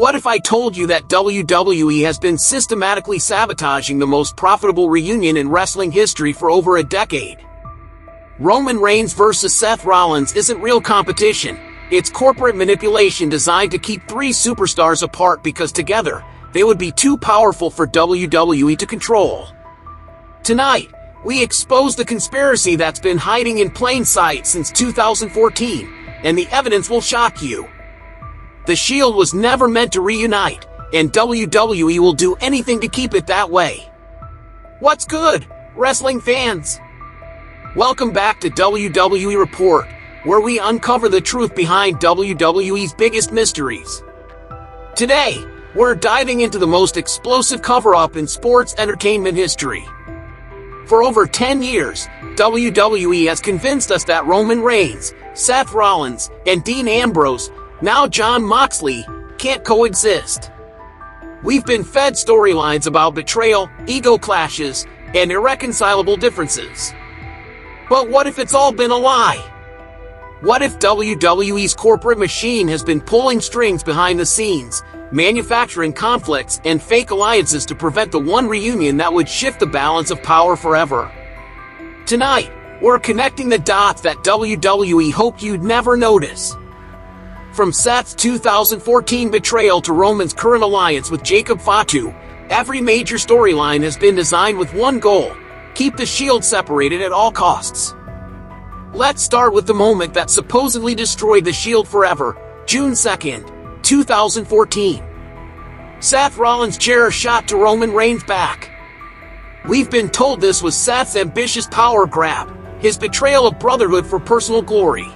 What if I told you that WWE has been systematically sabotaging the most profitable reunion in wrestling history for over a decade? Roman Reigns versus Seth Rollins isn't real competition. It's corporate manipulation designed to keep three superstars apart because together, they would be too powerful for WWE to control. Tonight, we expose the conspiracy that's been hiding in plain sight since 2014, and the evidence will shock you. The Shield was never meant to reunite, and WWE will do anything to keep it that way. What's good, wrestling fans? Welcome back to WWE Report, where we uncover the truth behind WWE's biggest mysteries. Today, we're diving into the most explosive cover-up in sports entertainment history. For over 10 years, WWE has convinced us that Roman Reigns, Seth Rollins, and Dean Ambrose, now Jon Moxley, can't coexist. We've been fed storylines about betrayal, ego clashes, and irreconcilable differences. But what if it's all been a lie? What if WWE's corporate machine has been pulling strings behind the scenes, manufacturing conflicts and fake alliances to prevent the one reunion that would shift the balance of power forever? Tonight, we're connecting the dots that WWE hoped you'd never notice. From Seth's 2014 betrayal to Roman's current alliance with Jacob Fatu, every major storyline has been designed with one goal: keep the Shield separated at all costs. Let's start with the moment that supposedly destroyed the Shield forever, June 2nd, 2014. Seth Rollins' chair shot to Roman Reigns' back. We've been told this was Seth's ambitious power grab, his betrayal of brotherhood for personal glory.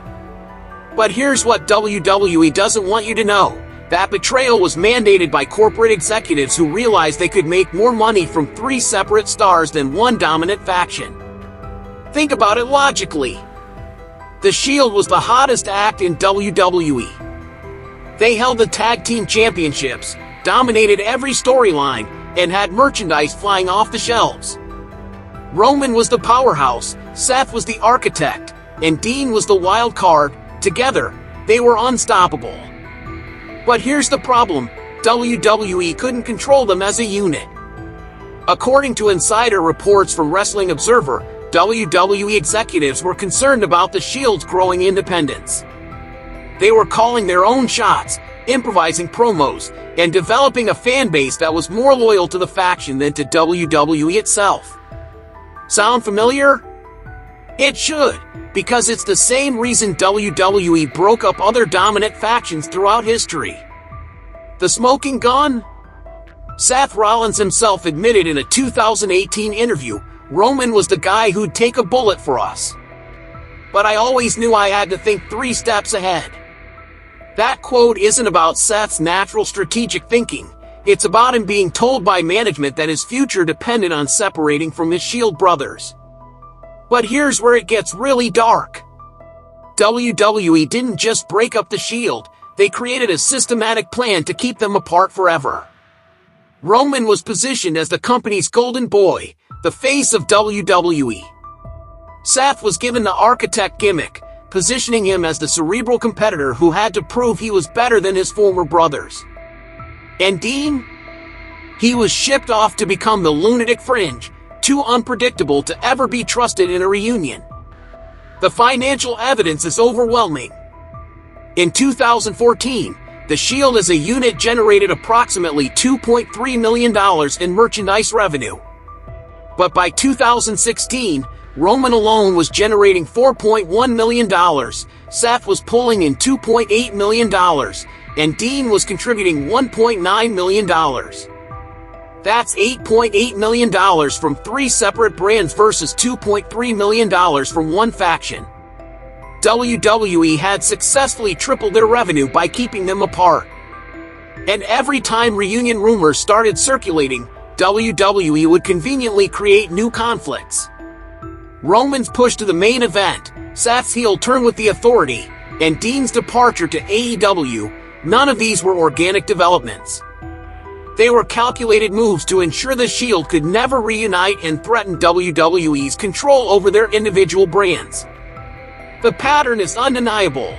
But here's what WWE doesn't want you to know. That betrayal was mandated by corporate executives who realized they could make more money from three separate stars than one dominant faction. Think about it logically. The Shield was the hottest act in WWE. They held the tag team championships, dominated every storyline, and had merchandise flying off the shelves. Roman was the powerhouse, Seth was the architect, and Dean was the wild card. Together, they were unstoppable. But here's the problem: WWE couldn't control them as a unit. According to insider reports from Wrestling Observer, WWE executives were concerned about the Shield's growing independence. They were calling their own shots, improvising promos, and developing a fan base that was more loyal to the faction than to WWE itself. Sound familiar? It should, because it's the same reason WWE broke up other dominant factions throughout history. The smoking gun? Seth Rollins himself admitted in a 2018 interview, Roman was the guy who'd take a bullet for us. But I always knew I had to think 3 steps ahead. That quote isn't about Seth's natural strategic thinking. It's about him being told by management that his future depended on separating from his Shield brothers. But here's where it gets really dark. WWE didn't just break up the Shield, they created a systematic plan to keep them apart forever. Roman was positioned as the company's golden boy, the face of WWE. Seth was given the architect gimmick, positioning him as the cerebral competitor who had to prove he was better than his former brothers. And Dean? He was shipped off to become the lunatic fringe, too unpredictable to ever be trusted in a reunion. The financial evidence is overwhelming. In 2014, the Shield as a unit generated approximately $2.3 million in merchandise revenue. But by 2016, Roman alone was generating $4.1 million, Seth was pulling in $2.8 million, and Dean was contributing $1.9 million. That's $8.8 million from 3 separate brands versus $2.3 million from one faction. WWE had successfully tripled their revenue by keeping them apart. And every time reunion rumors started circulating, WWE would conveniently create new conflicts. Roman's push to the main event, Seth's heel turn with the Authority, and Dean's departure to AEW, none of these were organic developments. They were calculated moves to ensure the Shield could never reunite and threaten WWE's control over their individual brands. The pattern is undeniable.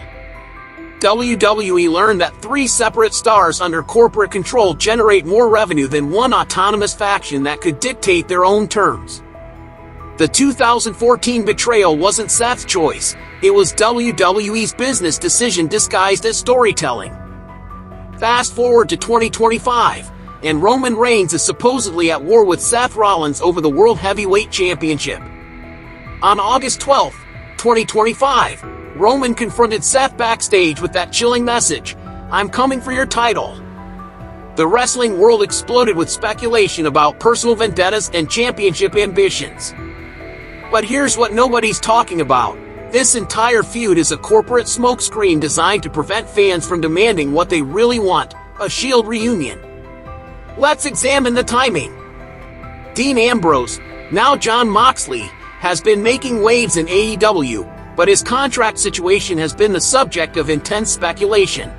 WWE learned that 3 separate stars under corporate control generate more revenue than one autonomous faction that could dictate their own terms. The 2014 betrayal wasn't Seth's choice, it was WWE's business decision disguised as storytelling. Fast forward to 2025, and Roman Reigns is supposedly at war with Seth Rollins over the World Heavyweight Championship. On August 12, 2025, Roman confronted Seth backstage with that chilling message, "I'm coming for your title." The wrestling world exploded with speculation about personal vendettas and championship ambitions. But here's what nobody's talking about. This entire feud is a corporate smokescreen designed to prevent fans from demanding what they really want, a Shield reunion. Let's examine the timing. Dean Ambrose, now Jon Moxley, has been making waves in AEW, but his contract situation has been the subject of intense speculation.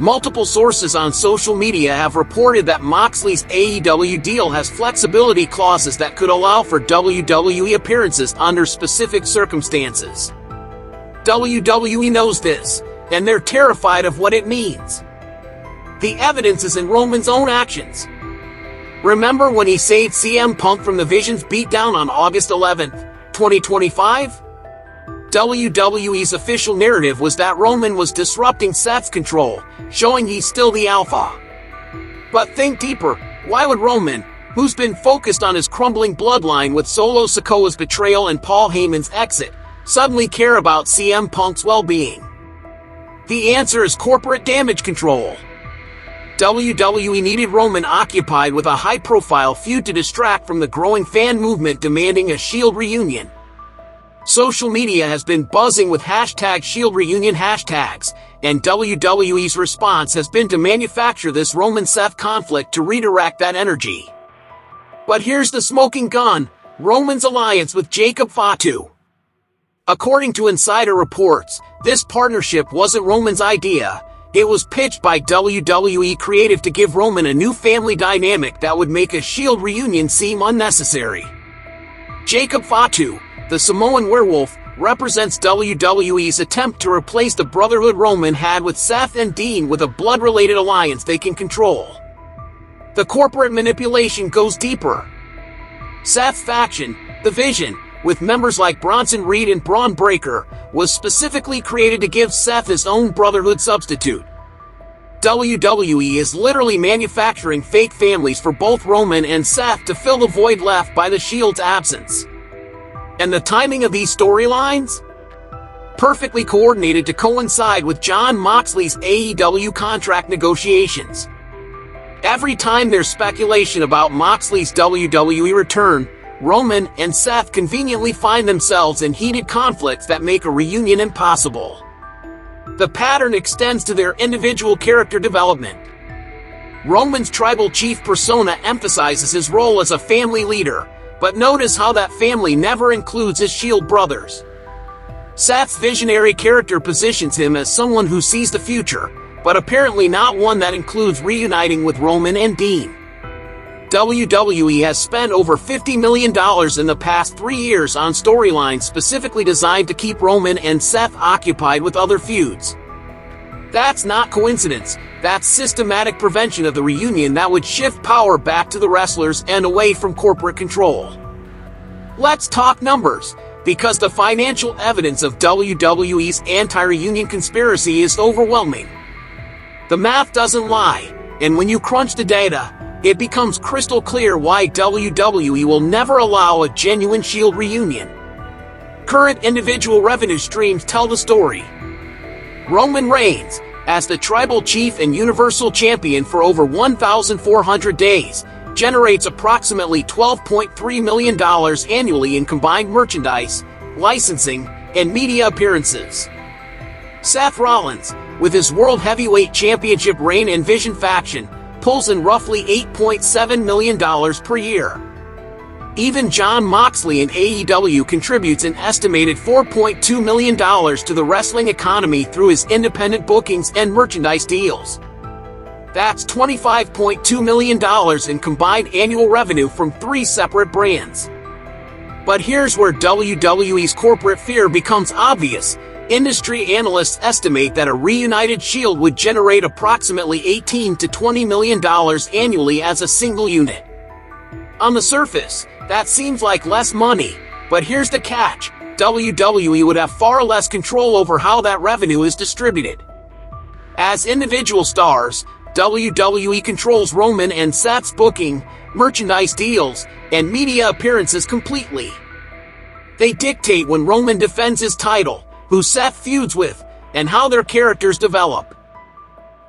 Multiple sources on social media have reported that Moxley's AEW deal has flexibility clauses that could allow for WWE appearances under specific circumstances. WWE knows this, and they're terrified of what it means. The evidence is in Roman's own actions. Remember when he saved CM Punk from the Vision's beatdown on August 11, 2025? WWE's official narrative was that Roman was disrupting Seth's control, showing he's still the alpha. But think deeper, why would Roman, who's been focused on his crumbling bloodline with Solo Sikoa's betrayal and Paul Heyman's exit, suddenly care about CM Punk's well-being? The answer is corporate damage control. WWE needed Roman occupied with a high-profile feud to distract from the growing fan movement demanding a Shield reunion. Social media has been buzzing with hashtag Shield reunion hashtags, and WWE's response has been to manufacture this Roman-Seth conflict to redirect that energy. But here's the smoking gun, Roman's alliance with Jacob Fatu. According to insider reports, this partnership wasn't Roman's idea. It was pitched by WWE Creative to give Roman a new family dynamic that would make a Shield reunion seem unnecessary. Jacob Fatu, the Samoan werewolf, represents WWE's attempt to replace the brotherhood Roman had with Seth and Dean with a blood-related alliance they can control. The corporate manipulation goes deeper. Seth's faction, the Vision, with members like Bronson Reed and Braun Breaker, was specifically created to give Seth his own brotherhood substitute. WWE is literally manufacturing fake families for both Roman and Seth to fill the void left by the Shield's absence. And the timing of these storylines? Perfectly coordinated to coincide with Jon Moxley's AEW contract negotiations. Every time there's speculation about Moxley's WWE return, Roman and Seth conveniently find themselves in heated conflicts that make a reunion impossible. The pattern extends to their individual character development. Roman's tribal chief persona emphasizes his role as a family leader, but notice how that family never includes his Shield brothers. Seth's visionary character positions him as someone who sees the future, but apparently not one that includes reuniting with Roman and Dean. WWE has spent over $50 million in the past 3 years on storylines specifically designed to keep Roman and Seth occupied with other feuds. That's not coincidence, that's systematic prevention of the reunion that would shift power back to the wrestlers and away from corporate control. Let's talk numbers, because the financial evidence of WWE's anti-reunion conspiracy is overwhelming. The math doesn't lie, and when you crunch the data, it becomes crystal clear why WWE will never allow a genuine Shield reunion. Current individual revenue streams tell the story. Roman Reigns, as the tribal chief and universal champion for over 1,400 days, generates approximately $12.3 million annually in combined merchandise, licensing, and media appearances. Seth Rollins, with his World Heavyweight Championship reign and Vision faction, pulls in roughly $8.7 million per year. Even Jon Moxley in AEW contributes an estimated $4.2 million to the wrestling economy through his independent bookings and merchandise deals. That's $25.2 million in combined annual revenue from 3 separate brands. But here's where WWE's corporate fear becomes obvious. Industry analysts estimate that a reunited Shield would generate approximately $18 to $20 million annually as a single unit. On the surface, that seems like less money, but here's the catch: WWE would have far less control over how that revenue is distributed. As individual stars, WWE controls Roman and Seth's booking, merchandise deals, and media appearances completely. They dictate when Roman defends his title, who Seth feuds with, and how their characters develop.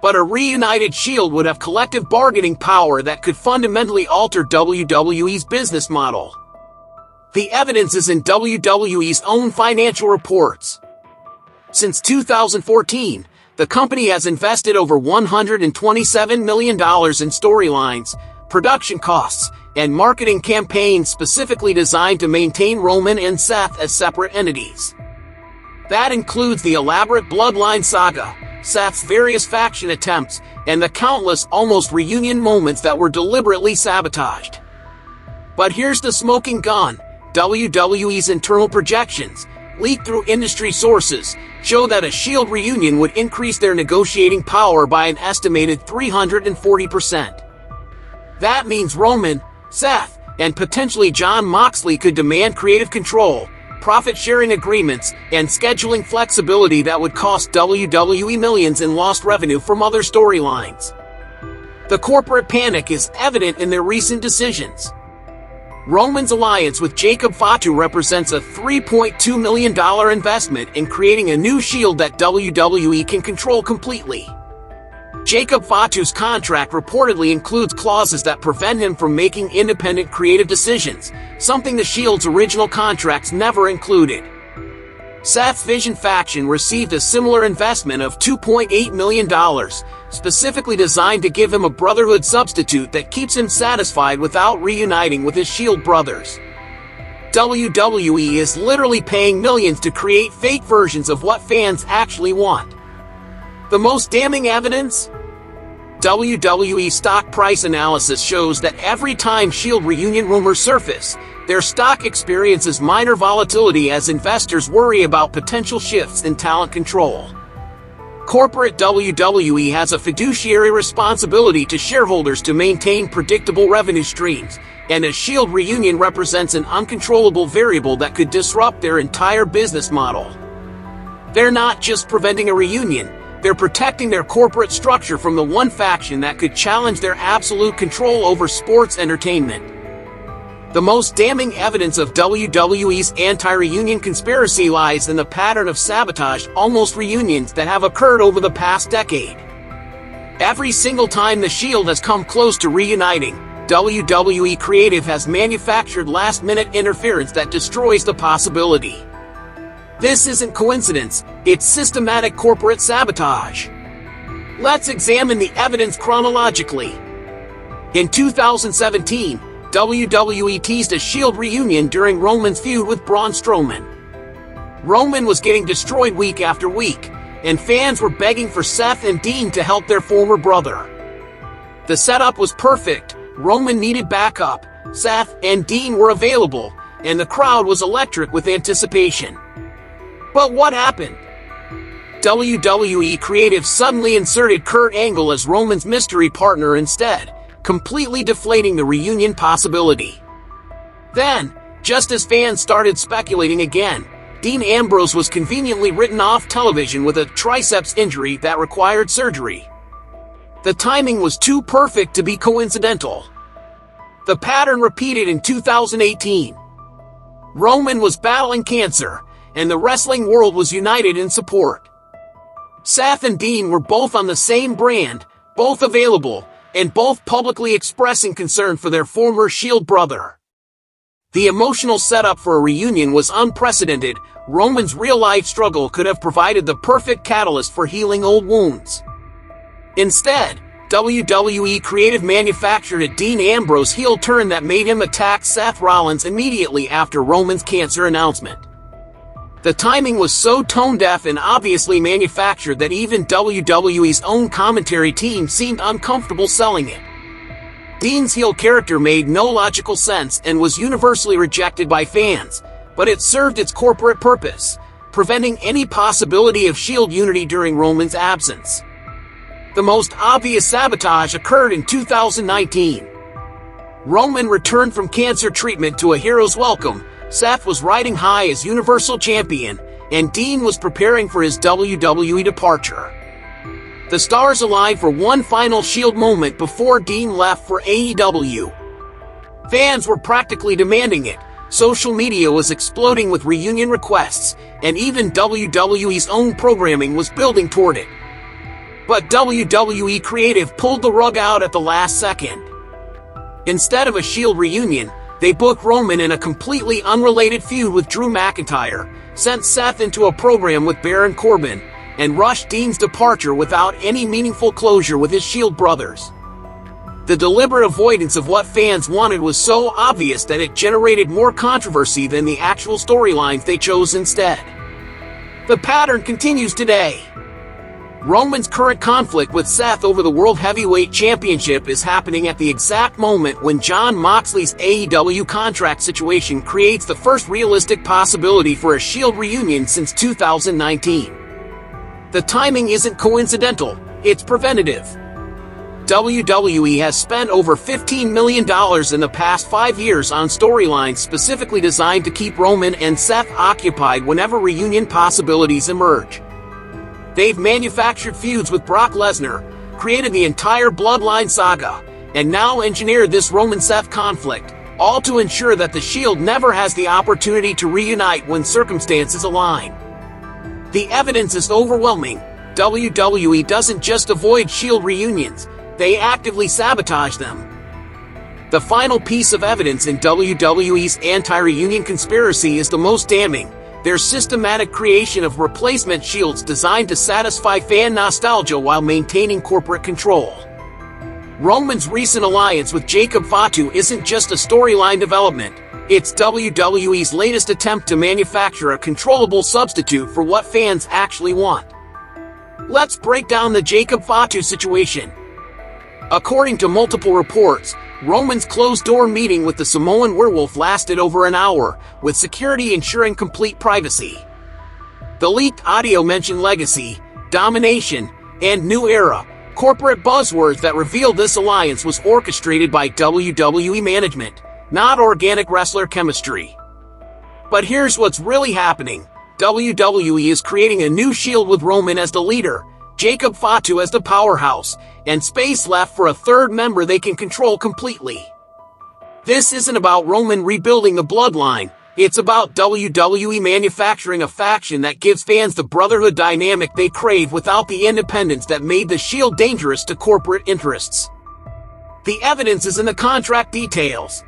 But a reunited Shield would have collective bargaining power that could fundamentally alter WWE's business model. The evidence is in WWE's own financial reports. Since 2014, the company has invested over $127 million in storylines, production costs, and marketing campaigns specifically designed to maintain Roman and Seth as separate entities. That includes the elaborate Bloodline saga, Seth's various faction attempts, and the countless almost reunion moments that were deliberately sabotaged. But here's the smoking gun: WWE's internal projections, leaked through industry sources, show that a Shield reunion would increase their negotiating power by an estimated 340%. That means Roman, Seth, and potentially Jon Moxley could demand creative control, profit-sharing agreements, and scheduling flexibility that would cost WWE millions in lost revenue from other storylines. The corporate panic is evident in their recent decisions. Roman's alliance with Jacob Fatu represents a $3.2 million investment in creating a new Shield that WWE can control completely. Jacob Fatu's contract reportedly includes clauses that prevent him from making independent creative decisions, something the Shield's original contracts never included. Seth's Vision faction received a similar investment of $2.8 million, specifically designed to give him a brotherhood substitute that keeps him satisfied without reuniting with his Shield brothers. WWE is literally paying millions to create fake versions of what fans actually want. The most damning evidence? WWE stock price analysis shows that every time Shield reunion rumors surface, their stock experiences minor volatility as investors worry about potential shifts in talent control. Corporate WWE has a fiduciary responsibility to shareholders to maintain predictable revenue streams, and a Shield reunion represents an uncontrollable variable that could disrupt their entire business model. They're not just preventing a reunion, they're protecting their corporate structure from the one faction that could challenge their absolute control over sports entertainment. The most damning evidence of WWE's anti-reunion conspiracy lies in the pattern of sabotage almost reunions that have occurred over the past decade. Every single time the Shield has come close to reuniting, WWE Creative has manufactured last-minute interference that destroys the possibility. This isn't coincidence, it's systematic corporate sabotage. Let's examine the evidence chronologically. In 2017, WWE teased a Shield reunion during Roman's feud with Braun Strowman. Roman was getting destroyed week after week, and fans were begging for Seth and Dean to help their former brother. The setup was perfect: Roman needed backup, Seth and Dean were available, and the crowd was electric with anticipation. But what happened? WWE Creative suddenly inserted Kurt Angle as Roman's mystery partner instead, completely deflating the reunion possibility. Then, just as fans started speculating again, Dean Ambrose was conveniently written off television with a triceps injury that required surgery. The timing was too perfect to be coincidental. The pattern repeated in 2018. Roman was battling cancer, and the wrestling world was united in support. Seth and Dean were both on the same brand, both available, and both publicly expressing concern for their former Shield brother. The emotional setup for a reunion was unprecedented. Roman's real-life struggle could have provided the perfect catalyst for healing old wounds. Instead, WWE Creative manufactured a Dean Ambrose heel turn that made him attack Seth Rollins immediately after Roman's cancer announcement. The timing was so tone-deaf and obviously manufactured that even WWE's own commentary team seemed uncomfortable selling it. Dean's heel character made no logical sense and was universally rejected by fans, but it served its corporate purpose: preventing any possibility of Shield unity during Roman's absence. The most obvious sabotage occurred in 2019. Roman returned from cancer treatment to a hero's welcome, Seth was riding high as Universal Champion, and Dean was preparing for his WWE departure. The stars aligned for one final Shield moment before Dean left for AEW. Fans were practically demanding it, social media was exploding with reunion requests, and even WWE's own programming was building toward it. But WWE Creative pulled the rug out at the last second. Instead of a Shield reunion, they booked Roman in a completely unrelated feud with Drew McIntyre, sent Seth into a program with Baron Corbin, and rushed Dean's departure without any meaningful closure with his Shield brothers. The deliberate avoidance of what fans wanted was so obvious that it generated more controversy than the actual storylines they chose instead. The pattern continues today. Roman's current conflict with Seth over the World Heavyweight Championship is happening at the exact moment when Jon Moxley's AEW contract situation creates the first realistic possibility for a Shield reunion since 2019. The timing isn't coincidental, it's preventative. WWE has spent over $15 million in the past 5 years on storylines specifically designed to keep Roman and Seth occupied whenever reunion possibilities emerge. They've manufactured feuds with Brock Lesnar, created the entire Bloodline saga, and now engineered this Roman-Seth conflict, all to ensure that the Shield never has the opportunity to reunite when circumstances align. The evidence is overwhelming. WWE doesn't just avoid Shield reunions, they actively sabotage them. The final piece of evidence in WWE's anti-reunion conspiracy is the most damning. Their systematic creation of replacement Shields designed to satisfy fan nostalgia while maintaining corporate control. Roman's recent alliance with Jacob Fatu isn't just a storyline development, it's WWE's latest attempt to manufacture a controllable substitute for what fans actually want. Let's break down the Jacob Fatu situation. According to multiple reports, Roman's closed-door meeting with the Samoan werewolf lasted over an hour, with security ensuring complete privacy. The leaked audio mentioned legacy, domination, and new era, corporate buzzwords that revealed this alliance was orchestrated by WWE management, not organic wrestler chemistry. But here's what's really happening. WWE is creating a new Shield with Roman as the leader, Jacob Fatu as the powerhouse, and space left for a third member they can control completely. This isn't about Roman rebuilding the bloodline, it's about WWE manufacturing a faction that gives fans the brotherhood dynamic they crave without the independence that made the Shield dangerous to corporate interests. The evidence is in the contract details.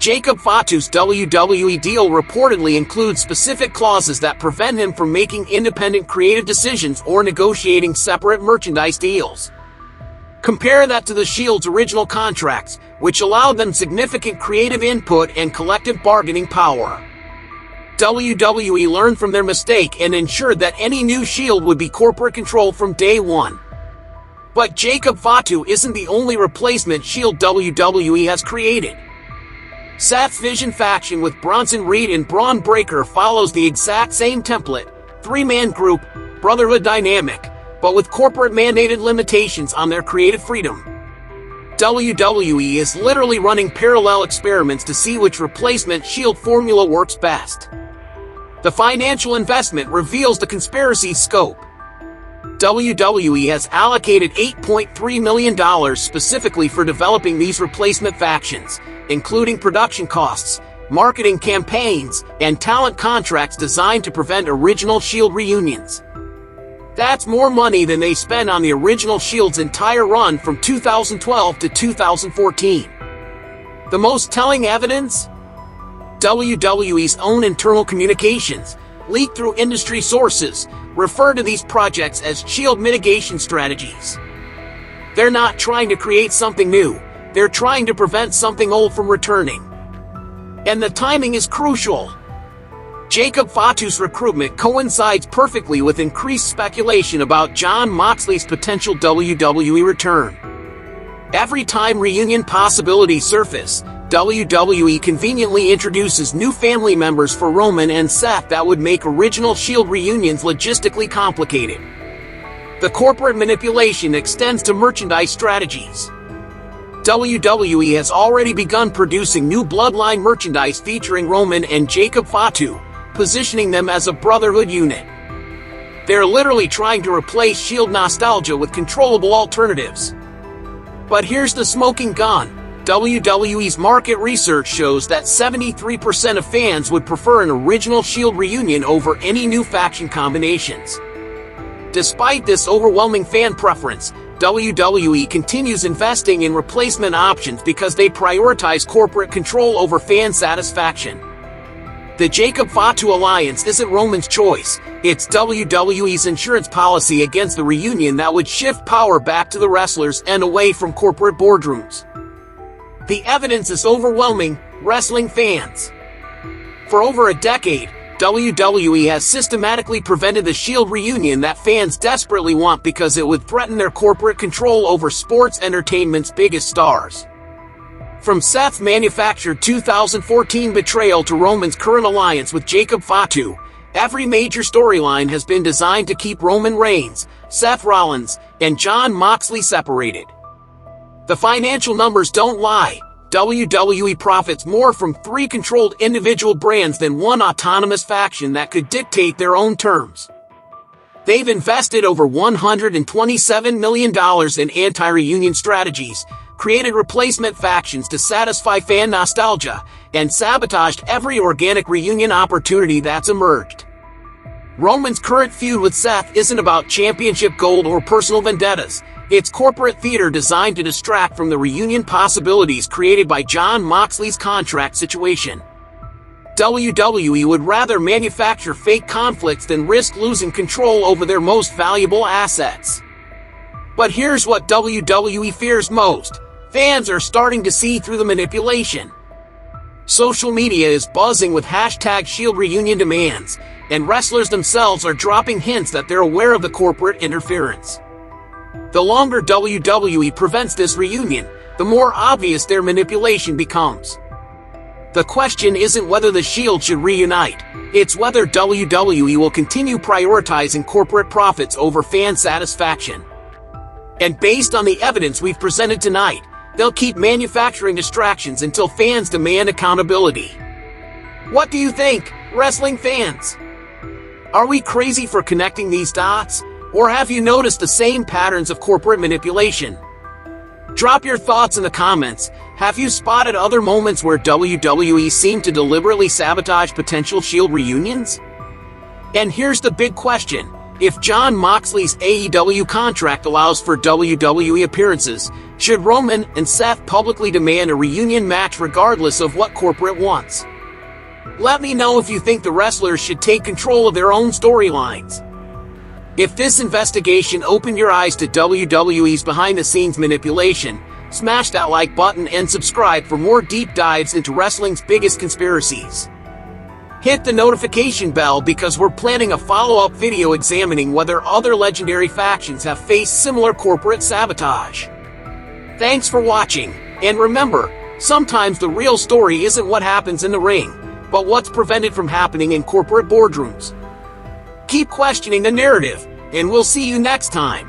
Jacob Fatu's WWE deal reportedly includes specific clauses that prevent him from making independent creative decisions or negotiating separate merchandise deals. Compare that to the Shield's original contracts, which allowed them significant creative input and collective bargaining power. WWE learned from their mistake and ensured that any new Shield would be corporate controlled from day one. But Jacob Fatu isn't the only replacement Shield WWE has created. Seth's Vision faction with Bronson Reed and Braun Breaker follows the exact same template, three-man group, brotherhood dynamic, but with corporate-mandated limitations on their creative freedom. WWE is literally running parallel experiments to see which replacement Shield formula works best. The financial investment reveals the conspiracy's scope. WWE has allocated $8.3 million specifically for developing these replacement factions, including production costs, marketing campaigns, and talent contracts designed to prevent original Shield reunions. That's more money than they spent on the original Shield's entire run from 2012 to 2014. The most telling evidence? WWE's own internal communications, leaked through industry sources, refer to these projects as Shield mitigation strategies. They're not trying to create something new, they're trying to prevent something old from returning. And the timing is crucial. Jacob Fatu's recruitment coincides perfectly with increased speculation about Jon Moxley's potential WWE return. Every time reunion possibilities surface, WWE conveniently introduces new family members for Roman and Seth that would make original Shield reunions logistically complicated. The corporate manipulation extends to merchandise strategies. WWE has already begun producing new Bloodline merchandise featuring Roman and Jacob Fatu, positioning them as a brotherhood unit. They're literally trying to replace Shield nostalgia with controllable alternatives. But here's the smoking gun. WWE's market research shows that 73% of fans would prefer an original Shield reunion over any new faction combinations. Despite this overwhelming fan preference, WWE continues investing in replacement options because they prioritize corporate control over fan satisfaction. The Jacob Fatu alliance isn't Roman's choice, it's WWE's insurance policy against the reunion that would shift power back to the wrestlers and away from corporate boardrooms. The evidence is overwhelming, wrestling fans. For over a decade, WWE has systematically prevented the Shield reunion that fans desperately want because it would threaten their corporate control over sports entertainment's biggest stars. From Seth's manufactured 2014 betrayal to Roman's current alliance with Jacob Fatu, every major storyline has been designed to keep Roman Reigns, Seth Rollins, and Jon Moxley separated. The financial numbers don't lie. WWE profits more from 3 controlled individual brands than one autonomous faction that could dictate their own terms. They've invested over $127 million in anti-reunion strategies, created replacement factions to satisfy fan nostalgia, and sabotaged every organic reunion opportunity that's emerged. Roman's current feud with Seth isn't about championship gold or personal vendettas. It's corporate theater designed to distract from the reunion possibilities created by Jon Moxley's contract situation. WWE would rather manufacture fake conflicts than risk losing control over their most valuable assets. But here's what WWE fears most. Fans are starting to see through the manipulation. Social media is buzzing with #Shield reunion demands, and wrestlers themselves are dropping hints that they're aware of the corporate interference. The longer WWE prevents this reunion, the more obvious their manipulation becomes. The question isn't whether the Shield should reunite, it's whether WWE will continue prioritizing corporate profits over fan satisfaction. And based on the evidence we've presented tonight, they'll keep manufacturing distractions until fans demand accountability. What do you think, wrestling fans? Are we crazy for connecting these dots? Or have you noticed the same patterns of corporate manipulation? Drop your thoughts in the comments. Have you spotted other moments where WWE seemed to deliberately sabotage potential Shield reunions? And here's the big question. If Jon Moxley's AEW contract allows for WWE appearances, should Roman and Seth publicly demand a reunion match regardless of what corporate wants? Let me know if you think the wrestlers should take control of their own storylines. If this investigation opened your eyes to WWE's behind-the-scenes manipulation, smash that like button and subscribe for more deep dives into wrestling's biggest conspiracies. Hit the notification bell because we're planning a follow-up video examining whether other legendary factions have faced similar corporate sabotage. Thanks for watching, and remember, sometimes the real story isn't what happens in the ring, but what's prevented from happening in corporate boardrooms. Keep questioning the narrative, and we'll see you next time.